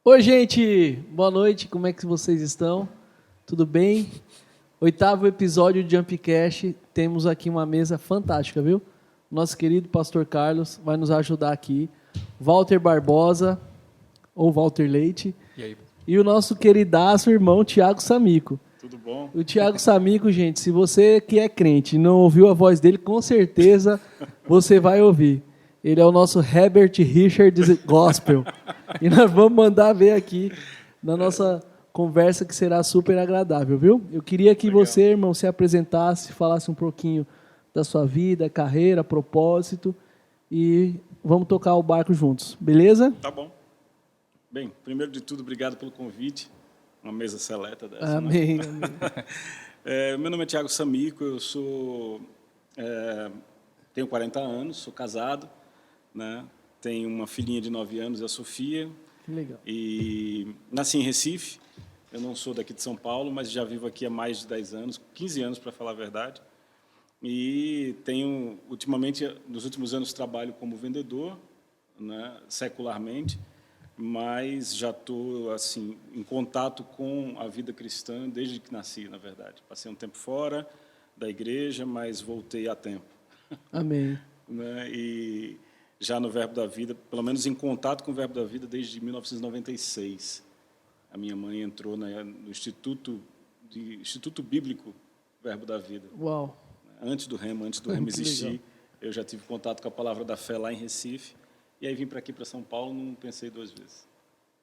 Oi, gente! Boa noite, como é que vocês estão? Tudo bem? Oitavo episódio de Jumpcast, temos aqui uma mesa fantástica, viu? Nosso querido pastor Carlos vai nos ajudar aqui, Walter Barbosa, ou Walter Leite, E aí? e o nosso queridaço irmão Tiago Samico. Tudo bom? O Tiago Samico, gente, se você que é crente e não ouviu a voz dele, com certeza você vai ouvir. Ele é o nosso Herbert Richards Gospel. E nós vamos mandar ver aqui na nossa conversa que será super agradável, viu? Eu queria que Legal. você, irmão, se apresentasse, falasse um pouquinho da sua vida, carreira, propósito e vamos tocar o barco juntos, beleza? Tá bom. Bem, primeiro de tudo, obrigado pelo convite. Uma mesa seleta dessa. Amém, Né? amém. Meu nome é Tiago Samico, eu tenho 40 anos, sou casado, né? Tenho uma filhinha de 9 anos, a Sofia. Que legal. E nasci em Recife. Eu não sou daqui de São Paulo, mas já vivo aqui há mais de 10 anos, 15 anos para falar a verdade. E tenho, ultimamente, nos últimos anos, trabalho como vendedor, né, secularmente, mas já estou assim em contato com a vida cristã desde que nasci, na verdade. Passei um tempo fora da igreja, mas voltei a tempo. Amém. Né, e já no Verbo da Vida, pelo menos em contato com o Verbo da Vida desde 1996. A minha mãe entrou no Instituto Bíblico Verbo da Vida. Uau. Antes do Remo Que existir, legal. eu já tive contato com a Palavra da Fé lá em Recife. E aí vim para aqui, para São Paulo, não pensei duas vezes.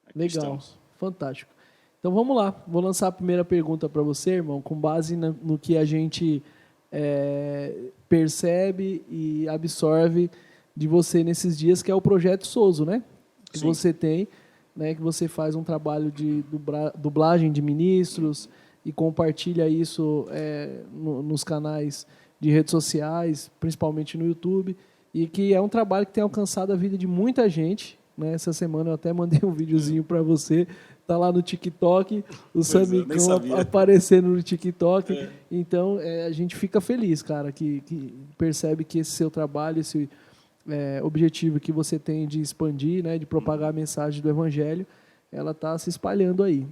Aqui Legal, estamos. fantástico. Então vamos lá, vou lançar a primeira pergunta para você, irmão, com base no que a gente percebe e absorve de você nesses dias, que é o Projeto Sozo, né? Que Sim. você tem, né? Que você faz um trabalho de dublagem de ministros e compartilha isso nos canais de redes sociais, principalmente no YouTube, e que é um trabalho que tem alcançado a vida de muita gente, né? Essa semana eu até mandei um videozinho para você, tá lá no TikTok, o Pois é, nem Samicão sabia. aparecendo no TikTok. É. Então, a gente fica feliz, cara, que percebe que esse seu trabalho, esse objetivo que você tem de expandir, né, de propagar a mensagem do Evangelho, ela está se espalhando aí.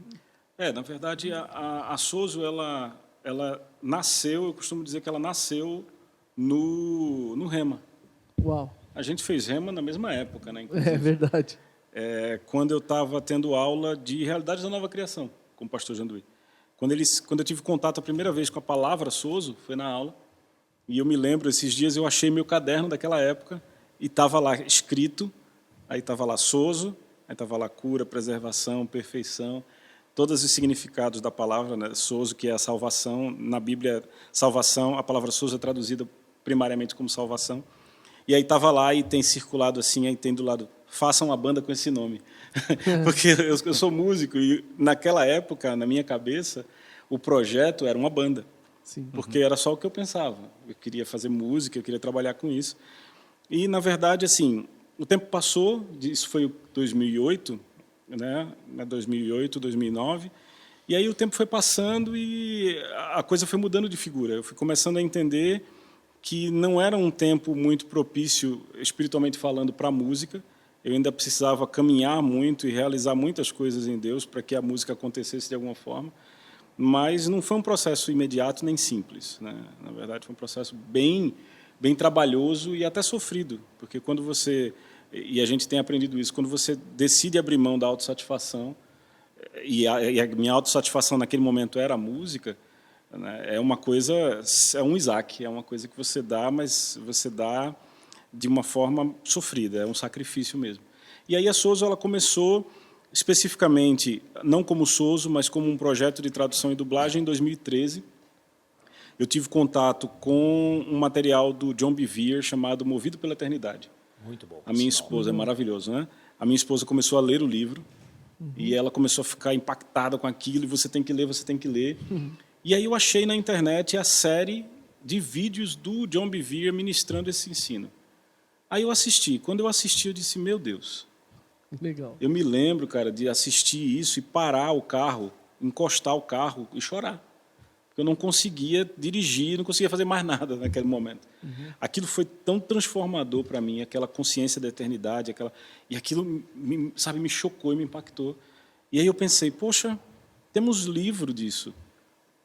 Na verdade, a Sozo, ela nasceu, eu costumo dizer que ela nasceu no Rema. Uau, A gente fez Rema na mesma época, né? é Inclusive. verdade. Quando eu estava tendo aula de Realidades da Nova Criação, com o pastor Janduí. Quando eu tive contato a primeira vez com a palavra Sozo, foi na aula, e eu me lembro, esses dias eu achei meu caderno daquela época, e estava lá escrito, aí estava lá Sozo, aí estava lá cura, preservação, perfeição, todos os significados da palavra, né? Sozo, que é a salvação, na Bíblia, salvação, a palavra Sozo é traduzida primariamente como salvação, e aí estava lá e tem circulado assim, aí tem do lado, façam uma banda com esse nome. Porque eu sou músico e naquela época, na minha cabeça, o projeto era uma banda. Sim. Porque era só o que eu pensava. Eu queria fazer música, eu queria trabalhar com isso. E, na verdade, assim, o tempo passou, isso foi 2008, né? 2008, 2009, e aí o tempo foi passando e a coisa foi mudando de figura. Eu fui começando a entender que não era um tempo muito propício, espiritualmente falando, para a música. Eu ainda precisava caminhar muito e realizar muitas coisas em Deus para que a música acontecesse de alguma forma. Mas não foi um processo imediato nem simples, né? Na verdade, foi um processo bem trabalhoso e até sofrido, porque quando você, e a gente tem aprendido isso, quando você decide abrir mão da autossatisfação, e a minha autossatisfação naquele momento era a música, né? É uma coisa, é um Isaac, é uma coisa que você dá, mas você dá de uma forma sofrida, é um sacrifício mesmo. E aí a Sozo, ela começou especificamente, não como Sozo, mas como um projeto de tradução e dublagem em 2013. Eu tive contato com um material do John Bevere chamado Movido pela Eternidade. Muito bom. A minha esposa, é maravilhoso, né? A minha esposa começou a ler o livro e ela começou a ficar impactada com aquilo, e você tem que ler, você tem que ler. E aí eu achei na internet a série de vídeos do John Bevere ministrando esse ensino. Aí eu assisti. Quando eu assisti, eu disse, meu Deus. Legal. Eu me lembro, cara, de assistir isso e parar o carro, encostar o carro e chorar. Porque eu não conseguia dirigir, não conseguia fazer mais nada naquele momento. Aquilo foi tão transformador para mim, aquela consciência da eternidade, e aquilo, me chocou e me impactou. E aí eu pensei, poxa, temos livro disso,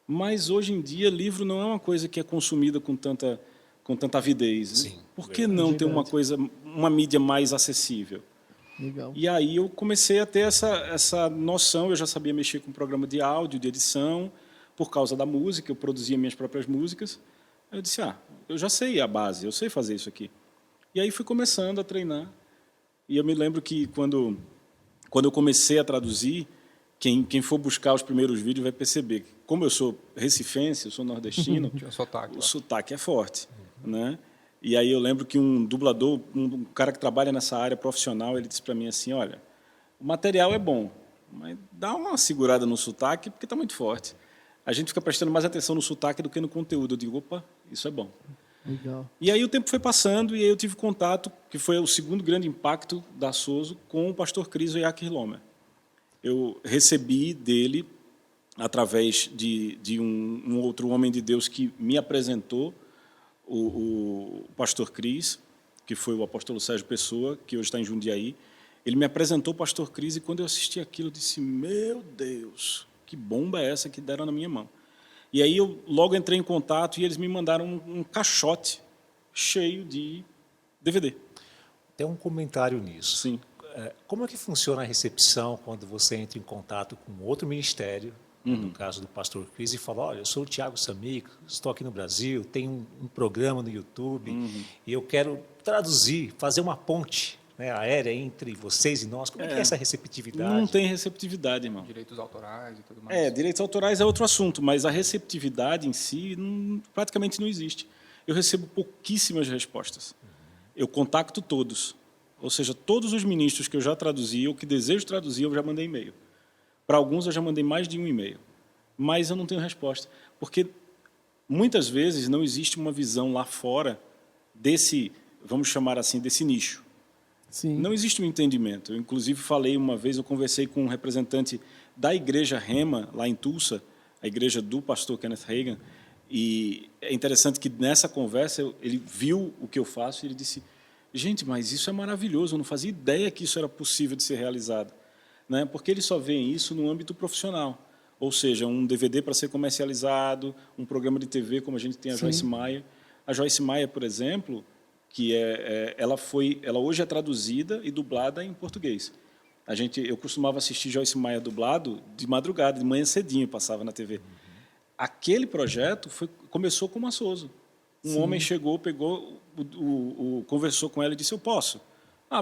mas hoje em dia livro não é uma coisa que é consumida com tanta avidez. Sim, Por que não ter uma mídia mais acessível? Legal. E aí eu comecei a ter essa noção, eu já sabia mexer com programa de áudio, de edição, por causa da música, eu produzia minhas próprias músicas. Eu disse, eu já sei a base, eu sei fazer isso aqui. E aí fui começando a treinar. E eu me lembro que quando eu comecei a traduzir, quem for buscar os primeiros vídeos vai perceber que, como eu sou recifense, eu sou nordestino, o sotaque é forte, né? E aí eu lembro que um dublador, um cara que trabalha nessa área profissional, ele disse para mim assim, olha, o material é bom, mas dá uma segurada no sotaque porque está muito forte. A gente fica prestando mais atenção no sotaque do que no conteúdo. Eu digo, opa, isso é bom. Legal. E aí o tempo foi passando e aí eu tive contato, que foi o segundo grande impacto da Soso, com o pastor Cris Oyakhilome Lomer. Eu recebi dele, através de um outro homem de Deus que me apresentou, o pastor Cris, que foi o apóstolo Sérgio Pessoa, que hoje está em Jundiaí. Ele me apresentou o pastor Cris e quando eu assisti aquilo, eu disse, meu Deus, que bomba é essa que deram na minha mão? E aí eu logo entrei em contato e eles me mandaram um caixote cheio de DVD. Tem um comentário nisso. Sim. Como é que funciona a recepção quando você entra em contato com outro ministério, no caso do pastor Cris, e fala, olha, eu sou o Thiago Samico, estou aqui no Brasil, tenho um programa no YouTube e eu quero traduzir, fazer uma ponte, né, aérea entre vocês e nós. Como é que é essa receptividade? Não tem receptividade, irmão. Direitos autorais e tudo mais. Direitos autorais é outro assunto, mas a receptividade em si praticamente não existe. Eu recebo pouquíssimas respostas. Eu contacto todos. Ou seja, todos os ministros que eu já traduzi ou que desejo traduzir, eu já mandei e-mail. Para alguns, eu já mandei mais de um e-mail. Mas eu não tenho resposta. Porque, muitas vezes, não existe uma visão lá fora desse, vamos chamar assim, desse nicho. Sim. Não existe um entendimento. Eu, inclusive, falei uma vez, eu conversei com um representante da igreja Rema, lá em Tulsa, a igreja do pastor Kenneth Hagin, e é interessante que, nessa conversa, ele viu o que eu faço e ele disse, gente, mas isso é maravilhoso, eu não fazia ideia que isso era possível de ser realizado. Né? Porque eles só veem isso no âmbito profissional, ou seja, um DVD para ser comercializado, um programa de TV, como a gente tem a Joyce Meyer. A Joyce Meyer, por exemplo, que ela hoje é traduzida e dublada em português. Eu costumava assistir Joyce Meyer dublado de madrugada, de manhã cedinho, passava na TV. Aquele projeto começou com uma Soso. Um homem chegou, pegou, conversou com ela e disse, eu posso?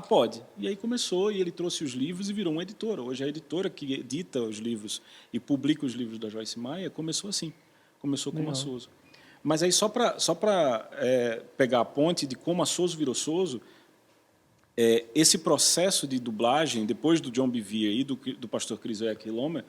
Pode. E aí começou, e ele trouxe os livros e virou uma editora. Hoje a editora que edita os livros e publica os livros da Joyce Meyer começou assim, começou com a Soso. Mas aí só para pegar a ponte de como a Soso virou Soso, esse processo de dublagem, depois do John Bevere e do pastor Cris Oyakhilome Lomer,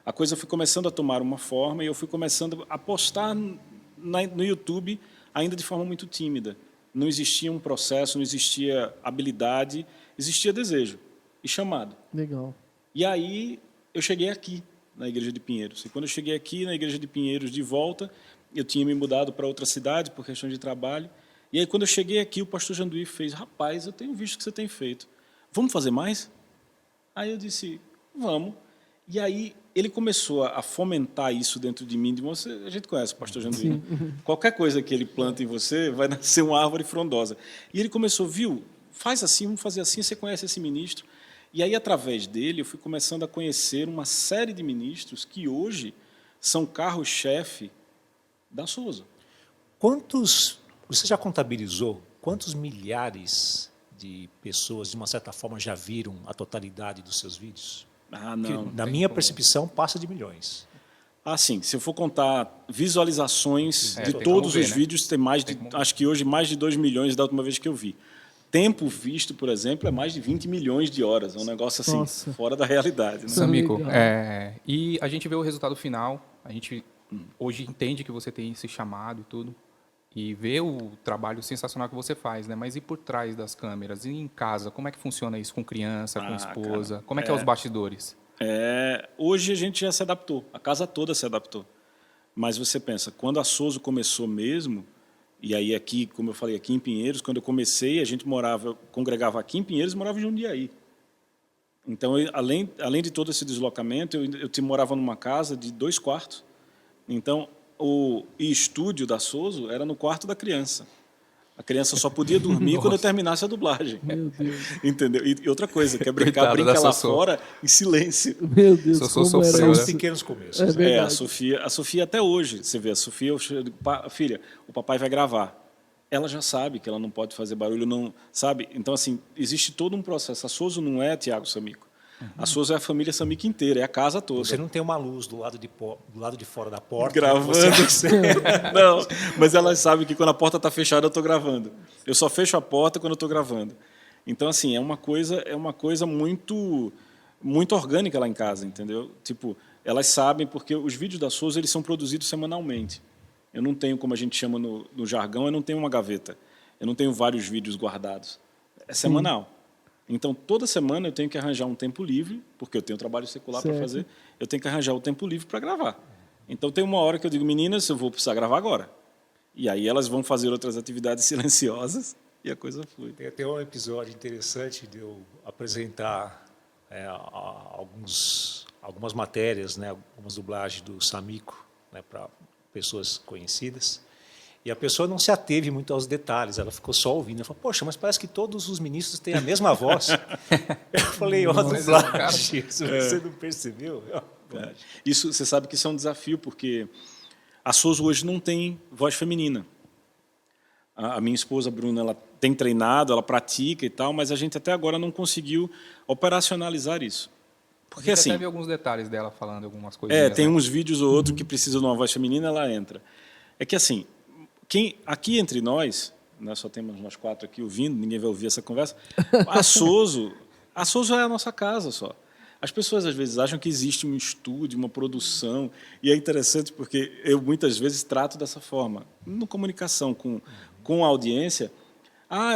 a coisa foi começando a tomar uma forma e eu fui começando a postar no YouTube ainda de forma muito tímida. Não existia um processo, não existia habilidade, existia desejo e chamado. Legal. E aí eu cheguei aqui, na Igreja de Pinheiros. E quando eu cheguei aqui, na Igreja de Pinheiros, de volta, eu tinha me mudado para outra cidade por questão de trabalho. E aí, quando eu cheguei aqui, o pastor Janduí fez, rapaz, eu tenho visto o que você tem feito. Vamos fazer mais? Aí eu disse, vamos. E aí ele começou a fomentar isso dentro de mim. A gente conhece o pastor Janduí, né? Qualquer coisa que ele planta em você vai nascer uma árvore frondosa. E ele começou, viu, faz assim, vamos fazer assim, você conhece esse ministro. E aí, através dele, eu fui começando a conhecer uma série de ministros que hoje são carro-chefe da Soso. Você já contabilizou quantos milhares de pessoas, de uma certa forma, já viram a totalidade dos seus vídeos? Não. Na minha percepção, passa de milhões. Sim, se eu for contar visualizações de tem todos como ver, os né? vídeos, tem acho que hoje mais de 2 milhões da última vez que eu vi. Tempo visto, por exemplo, é mais de 20 milhões de horas. É um negócio assim, Nossa. fora da realidade. Né? Samico, Legal. e a gente vê o resultado final, a gente hoje entende que você tem esse chamado e tudo, e vê o trabalho sensacional que você faz, né? Mas e por trás das câmeras? E em casa, como é que funciona isso com criança, com esposa? Cara, Como é que é os bastidores? Hoje a gente já se adaptou, a casa toda se adaptou. Mas você pensa, quando a Soso começou mesmo, e aí aqui, como eu falei, aqui em Pinheiros, quando eu comecei, a gente congregava aqui em Pinheiros e morava em Jundiaí. Então, além de todo esse deslocamento, eu morava numa casa de 2 quartos. Então, o estúdio da Soso era no quarto da criança. A criança só podia dormir quando eu terminasse a dublagem. Meu Deus. Entendeu? E outra coisa, quer brincar, Coitada brinca da lá Sossô. fora em silêncio. Meu Deus, Sossô como era sofreu, São né? os isso. pequenos começos. É né? verdade. A Sofia até hoje, você vê, a Sofia, filha, o papai vai gravar. Ela já sabe que ela não pode fazer barulho, não, sabe? Então, assim, existe todo um processo. A Soso não é Tiago Samico. A Soso é a família Samico inteira, é a casa toda. Você não tem uma luz do lado de fora da porta. Gravando. Você... Não, mas elas sabem que quando a porta está fechada, eu estou gravando. Eu só fecho a porta quando eu estou gravando. Então, assim, é uma coisa muito, muito orgânica lá em casa, entendeu? Tipo, elas sabem porque os vídeos da Soso, eles são produzidos semanalmente. Eu não tenho, como a gente chama no jargão, eu não tenho uma gaveta. Eu não tenho vários vídeos guardados. É semanal. Então, toda semana eu tenho que arranjar um tempo livre, porque eu tenho trabalho secular para fazer, eu tenho que arranjar o tempo livre para gravar. Então, tem uma hora que eu digo, meninas, eu vou precisar gravar agora. E aí elas vão fazer outras atividades silenciosas e a coisa flui. Tem até um episódio interessante de eu apresentar algumas matérias, né, algumas dublagens do Samico, né, para pessoas conhecidas. E a pessoa não se ateve muito aos detalhes, ela ficou só ouvindo. Ela falou, poxa, mas parece que todos os ministros têm a mesma voz. Eu falei, ó, dublagem, você não percebeu? Isso, você sabe que isso é um desafio, porque a Soso hoje não tem voz feminina. A minha esposa, Bruna, ela tem treinado, ela pratica e tal, mas a gente até agora não conseguiu operacionalizar isso. Porque, A gente assim, até viu alguns detalhes dela falando algumas coisas. tem uns vídeos ou outro que precisam de uma voz feminina, ela entra. É que, assim, aqui entre nós, né, só temos nós 4 aqui ouvindo, ninguém vai ouvir essa conversa, a Soso é a nossa casa só. As pessoas às vezes acham que existe um estúdio, uma produção, e é interessante porque eu muitas vezes trato dessa forma, na comunicação com a audiência.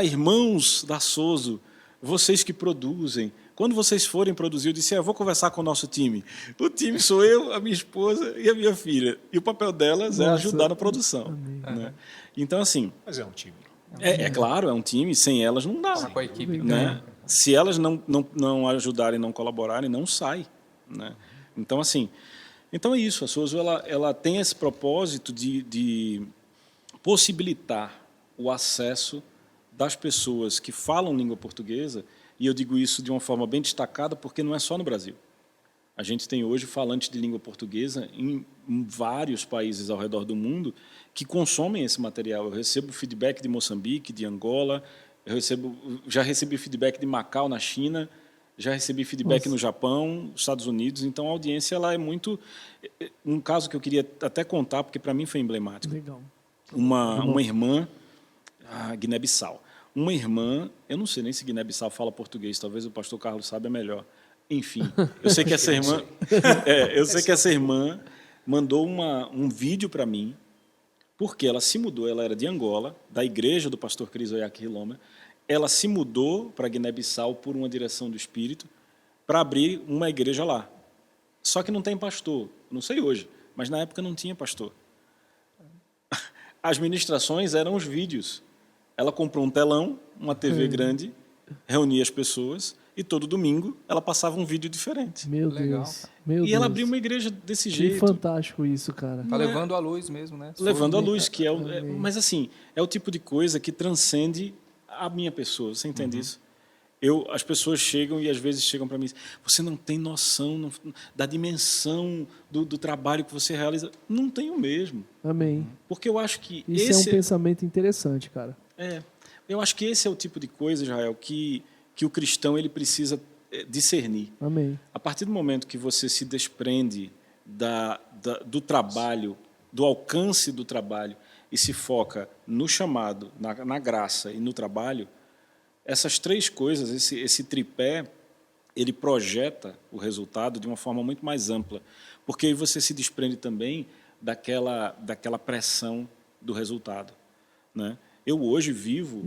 Irmãos da Soso, vocês que produzem, quando vocês forem produzir, eu disse, eu vou conversar com o nosso time. O time sou eu, a minha esposa e a minha filha. E o papel delas é ajudar na produção. Né? Então, assim... Mas é um time. É claro, é um time, sem elas não dá. Com a equipe. Né? Se elas não ajudarem, não colaborarem, não sai. Né? Então, assim... Então é isso, a Soso ela tem esse propósito de possibilitar o acesso das pessoas que falam língua portuguesa. E eu digo isso de uma forma bem destacada, porque não é só no Brasil. A gente tem hoje falantes de língua portuguesa em vários países ao redor do mundo que consomem esse material. Eu recebo feedback de Moçambique, de Angola, já recebi feedback de Macau, na China, já recebi feedback no Japão, Estados Unidos. Então, a audiência ela é muito... Um caso que eu queria até contar, porque para mim foi emblemático. Legal. Uma irmã, Guiné-Bissau. Uma irmã, eu não sei nem se Guiné-Bissau fala português, talvez o pastor Carlos saiba melhor. Enfim, eu sei que essa irmã, mandou um vídeo para mim, porque ela se mudou, ela era de Angola, da igreja do pastor Cris Oyaki Hiloma, ela se mudou para Guiné-Bissau por uma direção do Espírito para abrir uma igreja lá. Só que não tem pastor, não sei hoje, mas na época não tinha pastor. As ministrações eram os vídeos. Ela comprou um telão, uma TV grande, reunia as pessoas e todo domingo ela passava um vídeo diferente. Meu Legal. Deus. Meu E ela Deus. abriu uma igreja desse Que jeito. fantástico isso, cara. Tá levando a luz mesmo, né? Levando a luz, que Amém. mas assim, é o tipo de coisa que transcende a minha pessoa. Você entende isso? As pessoas chegam e às vezes chegam para mim, você não tem noção da dimensão do trabalho que você realiza. Não tenho mesmo. Amém. Porque eu acho que Isso é um pensamento interessante, cara. eu acho que esse é o tipo de coisa, Israel, que o cristão ele precisa discernir. Amém. A partir do momento que você se desprende do trabalho, do alcance do trabalho, e se foca no chamado, na graça e no trabalho, essas 3 coisas, esse tripé, ele projeta o resultado de uma forma muito mais ampla, porque aí você se desprende também daquela pressão do resultado. Né? Eu hoje vivo,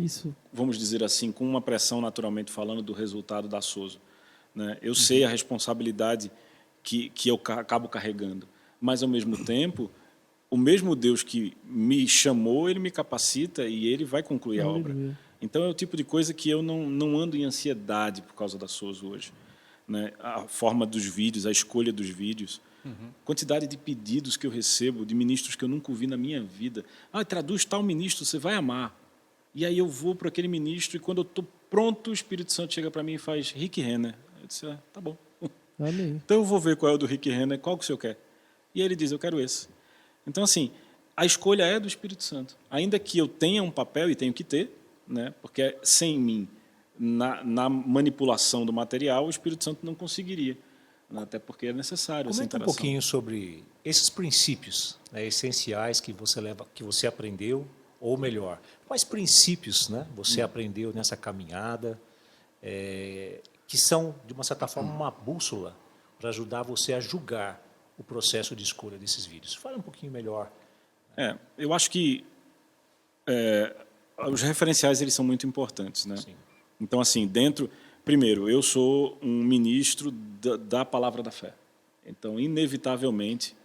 vamos dizer assim, com uma pressão, naturalmente falando, do resultado da Soso. Né? Eu sei a responsabilidade que eu acabo carregando, mas, ao mesmo tempo, o mesmo Deus que me chamou, ele me capacita e ele vai concluir a obra. Então, é o tipo de coisa que eu não ando em ansiedade por causa da Soso hoje. né? A forma dos vídeos, a escolha dos vídeos, quantidade de pedidos que eu recebo de ministros que eu nunca ouvi na minha vida. Traduz tal ministro, você vai amar. E aí eu vou para aquele ministro e quando eu estou pronto, o Espírito Santo chega para mim e faz Rick Renner. Eu disse, tá bom. Amém. Então eu vou ver qual é o do Rick Renner, qual que o senhor quer. E ele diz, eu quero esse. Então, assim, a escolha é do Espírito Santo. Ainda que eu tenha um papel, e tenho que ter, né? Porque sem mim, na manipulação do material, o Espírito Santo não conseguiria. Até porque é necessário essa Comenta um interação. pouquinho sobre esses princípios, né, essenciais que você aprendeu, ou melhor, quais princípios, né, você aprendeu nessa caminhada, que são, de uma certa forma, uma bússola para ajudar você a julgar o processo de escolha desses vídeos. Fala um pouquinho melhor. Eu acho que os referenciais eles são muito importantes, né? Sim. Então, assim, primeiro, eu sou um ministro da palavra da fé. Então, inevitavelmente,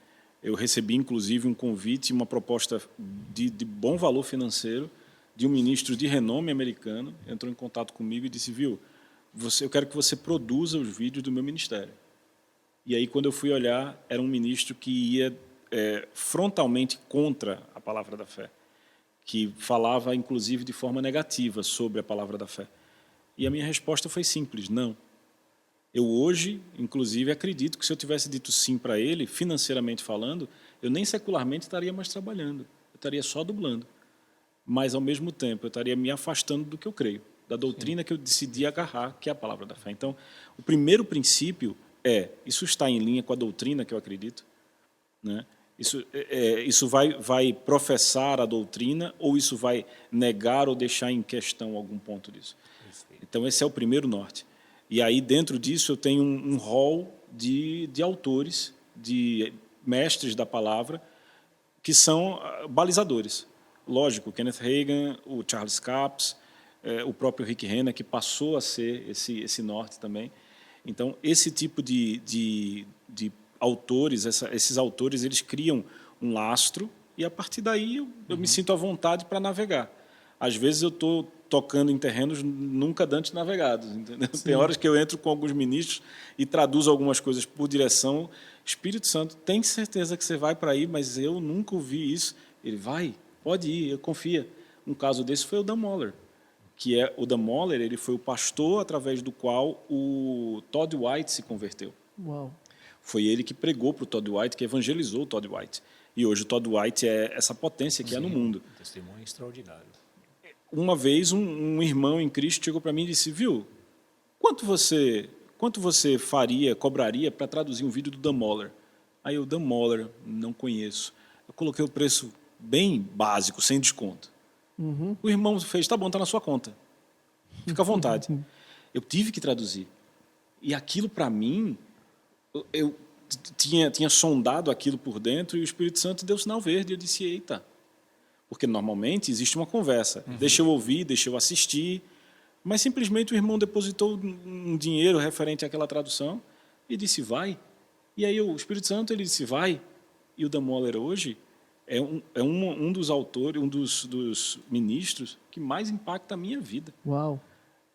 eu recebi, inclusive, um convite, uma proposta de bom valor financeiro de um ministro de renome americano, entrou em contato comigo e disse, viu, eu quero que você produza os vídeos do meu ministério. E aí, quando eu fui olhar, era um ministro que ia frontalmente contra a palavra da fé, que falava, inclusive, de forma negativa sobre a palavra da fé. E a minha resposta foi simples, não. Eu hoje, inclusive, acredito que se eu tivesse dito sim para ele, financeiramente falando, eu nem secularmente estaria mais trabalhando, eu estaria só dublando. Mas, ao mesmo tempo, eu estaria me afastando do que eu creio, da doutrina que eu decidi agarrar, que é a palavra da fé. Então, o primeiro princípio isso está em linha com a doutrina que eu acredito, né? Isso vai professar a doutrina ou isso vai negar ou deixar em questão algum ponto disso? Então, esse é o primeiro norte. E aí, dentro disso, eu tenho um rol de autores, de mestres da palavra, que são balizadores. Lógico, Kenneth Hagin, o Charles Capps, o próprio Rick Renner, que passou a ser esse norte também. Então, esse tipo de autores, esses autores, eles criam um lastro e, a partir daí, eu me sinto à vontade para navegar. Às vezes, eu estou tocando em terrenos nunca antes navegados, entendeu? Tem horas que eu entro com alguns ministros e traduzo algumas coisas por direção. Espírito Santo, tem certeza que você vai para aí, mas eu nunca ouvi isso. Ele vai, pode ir, confia. Um caso desse foi o Dan Moller, o Dan Moller, ele foi o pastor através do qual o Todd White se converteu. Uau. Foi ele que pregou para o Todd White, que evangelizou o Todd White. E hoje o Todd White é essa potência que é no mundo. Um testemunho extraordinário. Uma vez um irmão em Cristo chegou para mim e disse, viu, quanto você cobraria para traduzir um vídeo do Dan Moller? Aí eu, Dan Moller, não conheço. Eu coloquei o preço bem básico, sem desconto. O irmão fez, tá bom, está na sua conta. Fica à vontade. Eu tive que traduzir. E aquilo, para mim, eu tinha sondado aquilo por dentro e o Espírito Santo deu sinal verde. Eu disse, eita. Porque normalmente existe uma conversa. Deixa eu ouvir, deixa eu assistir. Mas simplesmente o irmão depositou um dinheiro referente àquela tradução e disse, vai. E aí o Espírito Santo ele disse, vai. E o Dan Moller hoje é um dos autores, um dos ministros que mais impacta a minha vida. Uau.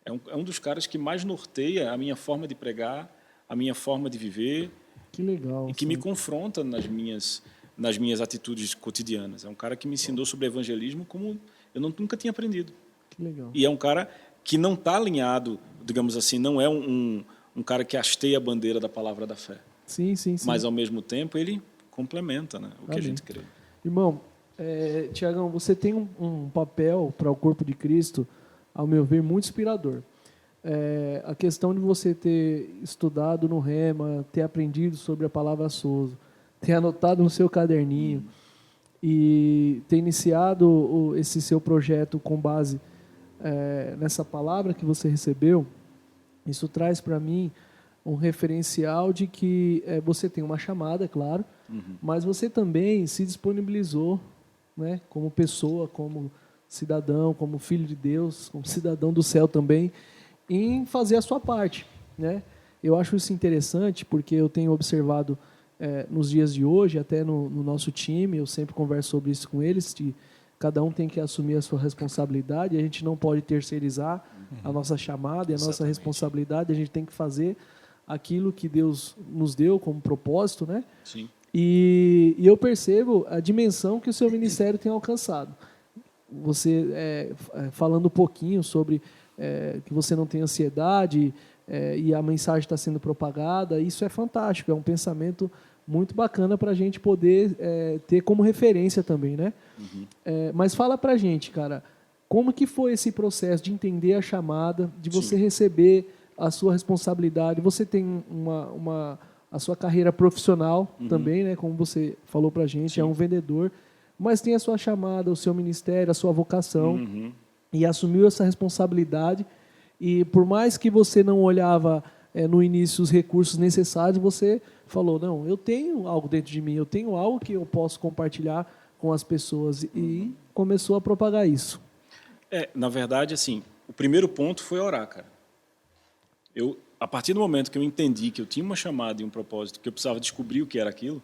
É um dos caras que mais norteia a minha forma de pregar, a minha forma de viver. Que legal. E que me confronta nas minhas atitudes cotidianas. É um cara que me ensinou sobre evangelismo como eu nunca tinha aprendido. Que legal. E é um cara que não está alinhado, digamos assim, não é um cara que hasteia a bandeira da palavra da fé. Sim. Mas, ao mesmo tempo, ele complementa, né, o que a gente crê. Irmão, Tiagão, você tem um papel para o corpo de Cristo, ao meu ver, muito inspirador. A questão de você ter estudado no Rema, ter aprendido sobre a palavra Sozo, ter anotado no seu caderninho e ter iniciado esse seu projeto com base nessa palavra que você recebeu, isso traz para mim um referencial de que você tem uma chamada, claro, mas você também se disponibilizou, né, como pessoa, como cidadão, como filho de Deus, como cidadão do céu também, em fazer a sua parte, né? Eu acho isso interessante porque eu tenho observado nos dias de hoje, até no nosso time, eu sempre converso sobre isso com eles, que cada um tem que assumir a sua responsabilidade, a gente não pode terceirizar a nossa chamada e a nossa responsabilidade, a gente tem que fazer aquilo que Deus nos deu como propósito, né? Sim. E eu percebo a dimensão que o seu ministério tem alcançado. Você falando um pouquinho sobre que você não tem ansiedade e a mensagem está sendo propagada, isso é fantástico, é um pensamento muito bacana para a gente poder ter como referência também, né? Mas fala para a gente, cara, como que foi esse processo de entender a chamada, de você receber a sua responsabilidade? Você tem a sua carreira profissional também, né? Como você falou para a gente, é um vendedor, mas tem a sua chamada, o seu ministério, a sua vocação, e assumiu essa responsabilidade. E por mais que você não olhava no início os recursos necessários, você falou, não, eu tenho algo dentro de mim, eu tenho algo que eu posso compartilhar com as pessoas, e começou a propagar isso. Na verdade, assim, o primeiro ponto foi orar, cara. A partir do momento que eu entendi que eu tinha uma chamada e um propósito, que eu precisava descobrir o que era aquilo,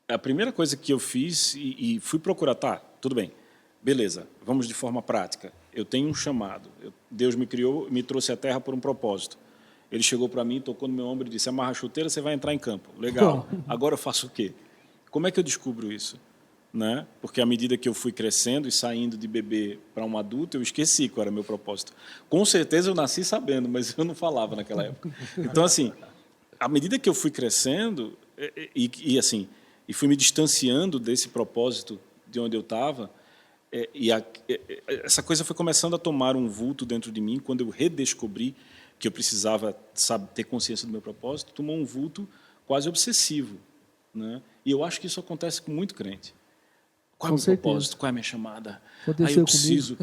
a primeira coisa que eu fiz e fui procurar, tudo bem, beleza, vamos de forma prática. Eu tenho um chamado. Deus me criou, me trouxe à Terra por um propósito. Ele chegou para mim, tocou no meu ombro e disse, amarra a chuteira, você vai entrar em campo. Legal. Agora eu faço o quê? Como é que eu descubro isso? Né? Porque à medida que eu fui crescendo e saindo de bebê para um adulto, eu esqueci qual era o meu propósito. Com certeza eu nasci sabendo, mas eu não falava naquela época. Então, assim, à medida que eu fui crescendo e fui me distanciando desse propósito de onde eu estava, essa coisa foi começando a tomar um vulto dentro de mim. Quando eu redescobri que eu precisava, ter consciência do meu propósito, tomou um vulto quase obsessivo, né? E eu acho que isso acontece com muito crente. Qual é o meu propósito? Qual é a minha chamada? Eu preciso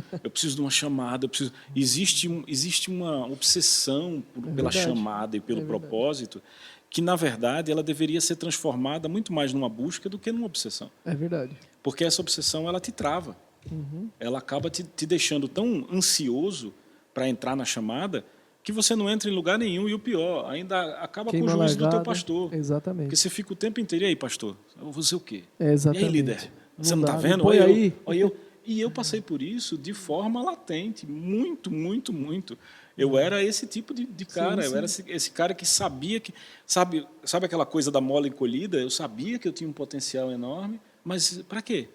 de uma chamada. Existe uma obsessão pela chamada e pelo propósito que, na verdade, ela deveria ser transformada muito mais numa busca do que numa obsessão. É verdade. Porque essa obsessão, ela te trava. Ela acaba te deixando tão ansioso para entrar na chamada que você não entra em lugar nenhum, e o pior, ainda acaba com o juízo do teu pastor. Exatamente. Porque você fica o tempo inteiro, e aí, pastor, eu vou fazer o quê? Exatamente. E aí, líder? Você não está vendo? E eu passei por isso de forma latente, muito, muito, muito. Eu era esse tipo de cara, sim. Eu era esse cara que sabia que... Sabe aquela coisa da mola encolhida? Eu sabia que eu tinha um potencial enorme, mas para quê?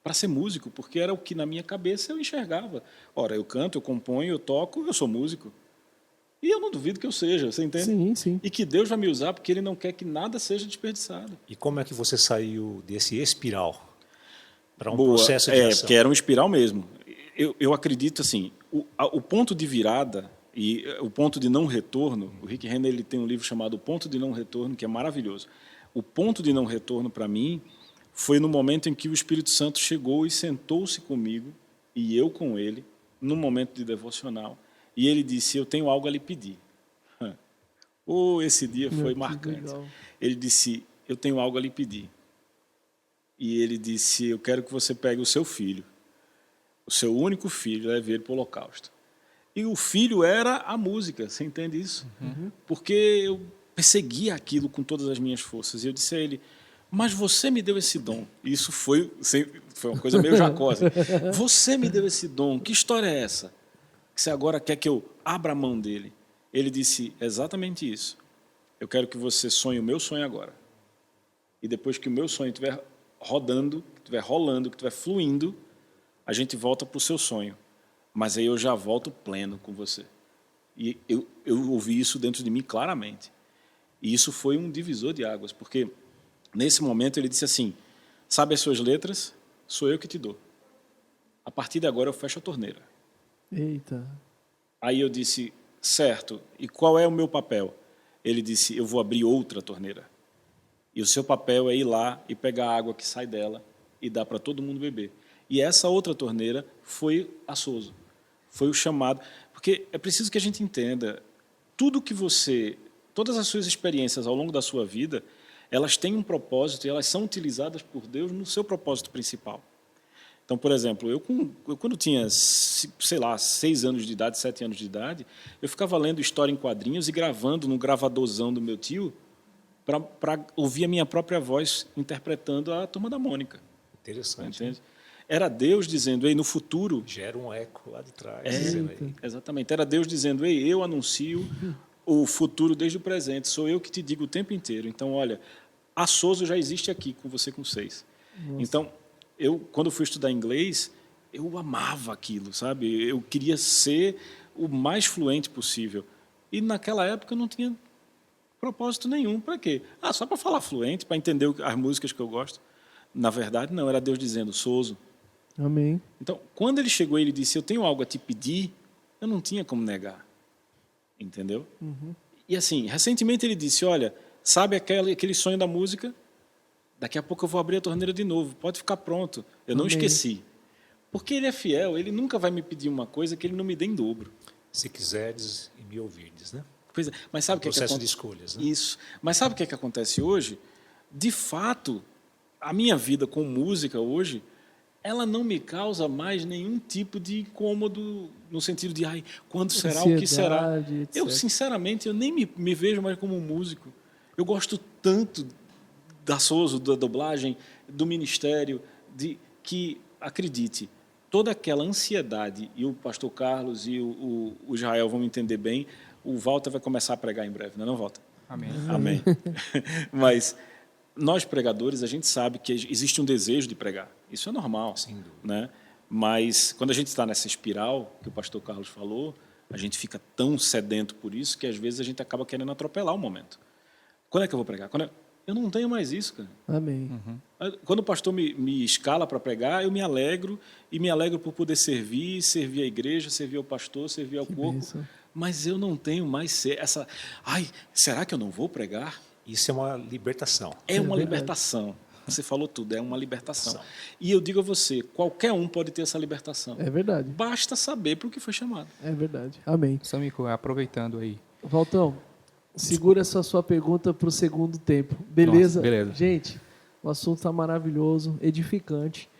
Para ser músico, porque era o que na minha cabeça eu enxergava. Ora, eu canto, eu componho, eu toco, eu sou músico. E eu não duvido que eu seja, você entende? Sim, sim. E que Deus vai me usar porque Ele não quer que nada seja desperdiçado. E como é que você saiu desse espiral para um processo de ação? Que era um espiral mesmo. Eu acredito assim, o ponto de virada e o ponto de não retorno, o Rick Renner ele tem um livro chamado O Ponto de Não Retorno, que é maravilhoso. O ponto de não retorno para mim foi no momento em que o Espírito Santo chegou e sentou-se comigo, e eu com ele, num momento de devocional, e ele disse, eu tenho algo a lhe pedir. Esse dia foi marcante. Legal. Ele disse, eu tenho algo a lhe pedir. E ele disse, eu quero que você pegue o seu filho, o seu único filho, e leve ele para o holocausto. E o filho era a música, você entende isso? Porque eu perseguia aquilo com todas as minhas forças. E eu disse a ele, mas você me deu esse dom. E isso foi uma coisa meio jacosa. Você me deu esse dom, que história é essa? Que você agora quer que eu abra a mão dele? Ele disse exatamente isso. Eu quero que você sonhe o meu sonho agora. E depois que o meu sonho estiver rodando, estiver rolando, que estiver fluindo, a gente volta para o seu sonho. Mas aí eu já volto pleno com você. E eu ouvi isso dentro de mim claramente. E isso foi um divisor de águas, porque nesse momento ele disse assim, sabe as suas letras? Sou eu que te dou. A partir de agora eu fecho a torneira. Eita. Aí eu disse, certo, e qual é o meu papel? Ele disse, eu vou abrir outra torneira. E o seu papel é ir lá e pegar a água que sai dela e dar para todo mundo beber. E essa outra torneira foi a Souza. Foi o chamado. Porque é preciso que a gente entenda, todas as suas experiências ao longo da sua vida, elas têm um propósito e elas são utilizadas por Deus no seu propósito principal. Então, por exemplo, eu quando tinha, 6 anos de idade, 7 anos de idade, eu ficava lendo história em quadrinhos e gravando no gravadorzão do meu tio para ouvir a minha própria voz interpretando a Turma da Mônica. Interessante. Entende? Era Deus dizendo, ei, no futuro... Gera um eco lá de trás. Exatamente. Era Deus dizendo, ei, eu anuncio o futuro desde o presente. Sou eu que te digo o tempo inteiro. Então, olha, a Souza já existe aqui com você com 6. Então, quando fui estudar inglês, eu amava aquilo, sabe? Eu queria ser o mais fluente possível. E naquela época eu não tinha propósito nenhum. Para quê? Só para falar fluente, para entender as músicas que eu gosto. Na verdade, não. Era Deus dizendo, Souza. Amém. Então, quando ele chegou e ele disse, eu tenho algo a te pedir, eu não tinha como negar. Entendeu? E assim, recentemente ele disse, olha, sabe aquele sonho da música? Daqui a pouco eu vou abrir a torneira de novo, pode ficar pronto. Eu não esqueci. Porque ele é fiel, ele nunca vai me pedir uma coisa que ele não me dê em dobro. Se quiseres e me ouvirdes, né? Pois é, mas sabe o que processo é de escolhas, né? Isso. Mas sabe o que acontece hoje? De fato, a minha vida com música hoje, ela não me causa mais nenhum tipo de incômodo no sentido de, quando será, o que será? Ansiedade, etc. Eu, sinceramente, eu nem me vejo mais como um músico. Eu gosto tanto da Souza, da dublagem, do ministério, que, acredite, toda aquela ansiedade, e o pastor Carlos e o Israel vão me entender bem, o Walter vai começar a pregar em breve, não é, Walter? Amém. Amém. Mas nós, pregadores, a gente sabe que existe um desejo de pregar. Isso é normal. Sem dúvida. Né? Mas quando a gente está nessa espiral, que o pastor Carlos falou, a gente fica tão sedento por isso que, às vezes, a gente acaba querendo atropelar o momento. Quando é que eu vou pregar? Eu não tenho mais isso, cara. Amém. Quando o pastor me escala para pregar, eu me alegro, e me alegro por poder servir a igreja, servir ao pastor, servir ao corpo. bênção. Mas eu não tenho mais essa... será que eu não vou pregar? Isso é uma libertação. É uma verdade. libertação. Você falou tudo, é uma libertação. E eu digo a você, qualquer um pode ter essa libertação. É verdade. Basta saber para o que foi chamado. É verdade. Amém. Samico, aproveitando aí. Valtão, segura essa sua pergunta para o segundo tempo. Beleza? Nossa, beleza. Gente, o assunto está maravilhoso, edificante.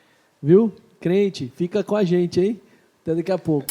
Viu? Crente, fica com a gente, hein? Até daqui a pouco.